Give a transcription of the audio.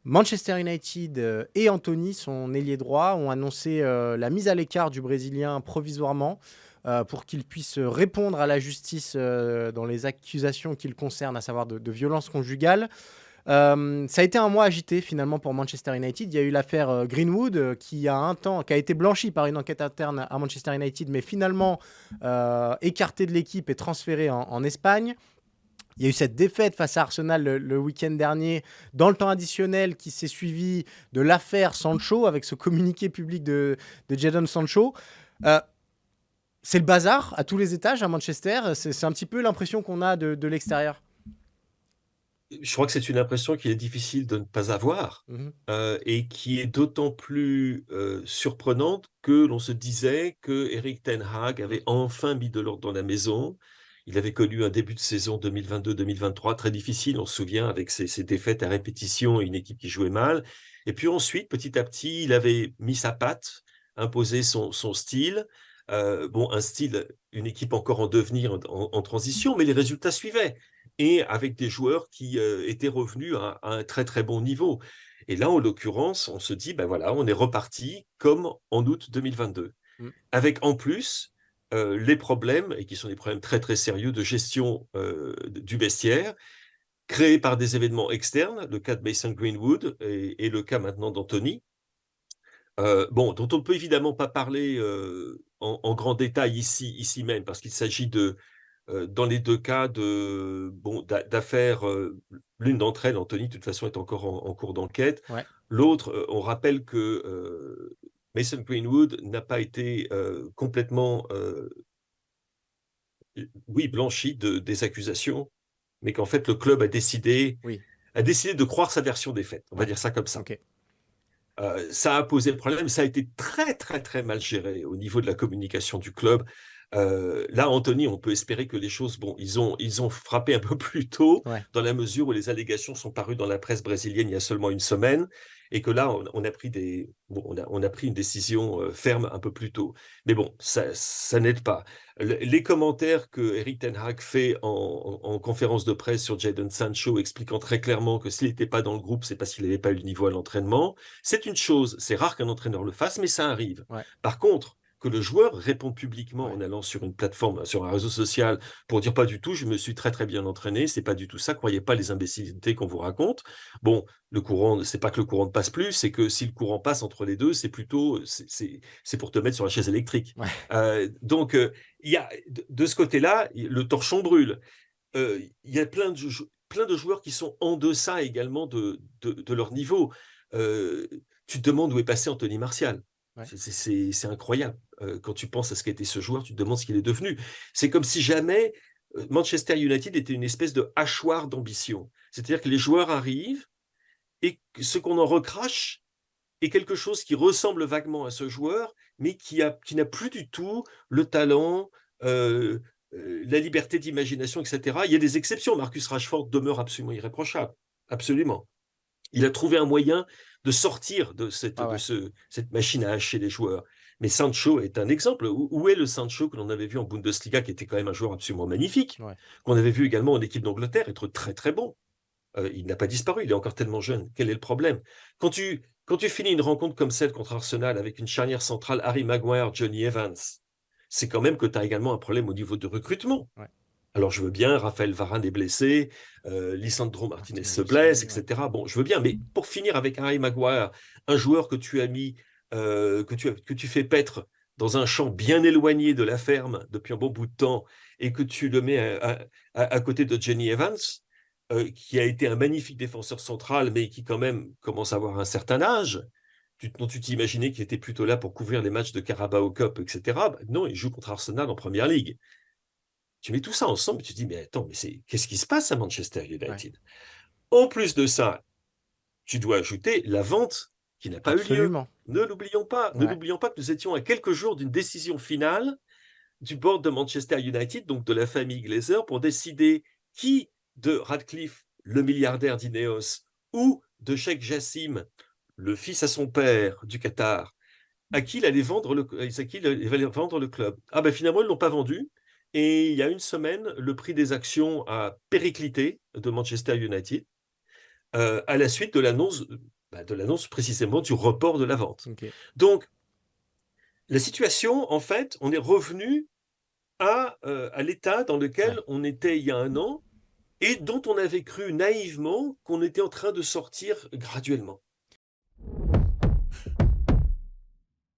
Manchester United et Anthony, son ailier droit, ont annoncé la mise à l'écart du Brésilien provisoirement pour qu'il puisse répondre à la justice dans les accusations qui le concernent, à savoir de violence conjugale. Ça a été un mois agité finalement pour Manchester United. Il y a eu l'affaire Greenwood qui a été blanchie par une enquête interne à Manchester United, mais finalement écarté de l'équipe et transféré en Espagne. Il y a eu cette défaite face à Arsenal le week-end dernier dans le temps additionnel qui s'est suivi de l'affaire Sancho avec ce communiqué public de Jadon Sancho. Euh, c'est le bazar à tous les étages à Manchester. C'est un petit peu l'impression qu'on a de l'extérieur. Je crois que c'est une impression qu'il est difficile de ne pas avoir Mhm. et qui est d'autant plus surprenante que l'on se disait que Erik ten Hag Mm. avait enfin mis de l'ordre dans la maison. Il avait connu un début de saison 2022-2023 très difficile, on se souvient, avec ses défaites à répétition et une équipe qui jouait mal. Et puis ensuite, petit à petit, il avait mis sa patte, imposé son style. Bon, un style, une équipe encore en devenir, en transition, mais les résultats suivaient et avec des joueurs qui étaient revenus à un très très bon niveau. Et là, en l'occurrence, on se dit, ben voilà, on est reparti comme en août 2022, Mm. avec en plus les problèmes, et qui sont des problèmes très très sérieux de gestion du vestiaire, créés par des événements externes, le cas de Mason Greenwood et le cas maintenant d'Anthony, bon, dont on ne peut évidemment pas parler en grand détail ici même, parce qu'il s'agit dans les deux cas d'affaires. L'une d'entre elles, Anthony, de toute façon, est encore en cours d'enquête. Ouais. L'autre, on rappelle que Mason Greenwood n'a pas été complètement, oui, blanchi des accusations, mais qu'en fait, le club Oui. a décidé de croire sa version des faits. On va Ouais. dire ça comme ça. Ok. Ça a posé problème, ça a été très très très mal géré au niveau de la communication du club. Là, Anthony, on peut espérer que les choses, bon, ils ont frappé un peu plus tôt, Ouais. dans la mesure où les allégations sont parues dans la presse brésilienne il y a seulement une semaine, et que là, on a pris on a pris une décision ferme un peu plus tôt. Mais bon, ça n'aide pas. Les commentaires que Erik ten Hag fait en conférence de presse sur Jadon Sancho, expliquant très clairement que s'il n'était pas dans le groupe, c'est parce qu'il n'avait pas eu le niveau à l'entraînement. C'est une chose, c'est rare qu'un entraîneur le fasse, mais ça arrive. Ouais. Par contre, que le joueur réponde publiquement Ouais. en allant sur une plateforme, sur un réseau social, pour dire pas du tout, je me suis très très bien entraîné, c'est pas du tout ça, croyez pas les imbécilités qu'on vous raconte. Bon, le courant, c'est pas que le courant ne passe plus, c'est que si le courant passe entre les deux, c'est plutôt, c'est pour te mettre sur la chaise électrique. Ouais. Donc, il y a, de ce côté-là, le torchon brûle. Il y a plein de joueurs qui sont en deçà également de leur niveau. Euh, Tu te demandes où est passé Anthony Martial. Ouais. C'est incroyable. Quand tu penses à ce qu'était ce joueur, tu te demandes ce qu'il est devenu. C'est comme si jamais Manchester United était une espèce de hachoir d'ambition. C'est-à-dire que les joueurs arrivent et que ce qu'on en recrache est quelque chose qui ressemble vaguement à ce joueur, mais qui n'a plus du tout le talent, euh, la liberté d'imagination, etc. Il y a des exceptions. Marcus Rashford demeure absolument irréprochable. Absolument. Il a trouvé un moyen de sortir Ah ouais. cette machine à hacher les joueurs. Mais Sancho est un exemple. Où est le Sancho que l'on avait vu en Bundesliga, qui était quand même un joueur absolument magnifique, Ouais. qu'on avait vu également en équipe d'Angleterre être très très bon. Il n'a pas disparu, il est encore tellement jeune. Quel est le problème? Quand tu finis une rencontre comme celle contre Arsenal avec une charnière centrale Harry Maguire, Johnny Evans, c'est quand même que tu as également un problème au niveau de recrutement. Ouais. Alors je veux bien, Raphaël Varane est blessé, Lisandro Martinez Martinez se blesse, aussi. Ouais. etc. Bon, je veux bien, mais pour finir avec Harry Maguire, un joueur que tu as mis, que tu fais paître dans un champ bien éloigné de la ferme depuis un bon bout de temps, et que tu le mets à côté de Jenny Evans, qui a été un magnifique défenseur central, mais qui quand même commence à avoir un certain âge, dont tu t'imaginais qu'il était plutôt là pour couvrir les matchs de Carabao Cup, etc. Bah, non, il joue contre Arsenal en Première Ligue. Tu mets tout ça ensemble et tu te dis, mais attends, mais qu'est-ce qui se passe à Manchester Ouais. United? En plus de ça, tu dois ajouter la vente qui n'a pas eu lieu. Absolument. Ne l'oublions pas. Ne Ouais. l'oublions pas que nous étions à quelques jours d'une décision finale du board de Manchester United, donc de la famille Glazer, pour décider qui de Radcliffe, le milliardaire d'Ineos, ou de Sheikh Jassim, le fils à son père du Qatar, à qui il allait vendre le club. Ah ben finalement, ils ne l'ont pas vendu. Et il y a une semaine, le prix des actions a périclité de Manchester United à la suite de l'annonce. de l'annonce précisément du report de la vente. Ok. Donc, la situation, en fait, on est revenu à l'état dans Ouais. lequel on était il y a un an et dont on avait cru naïvement qu'on était en train de sortir graduellement.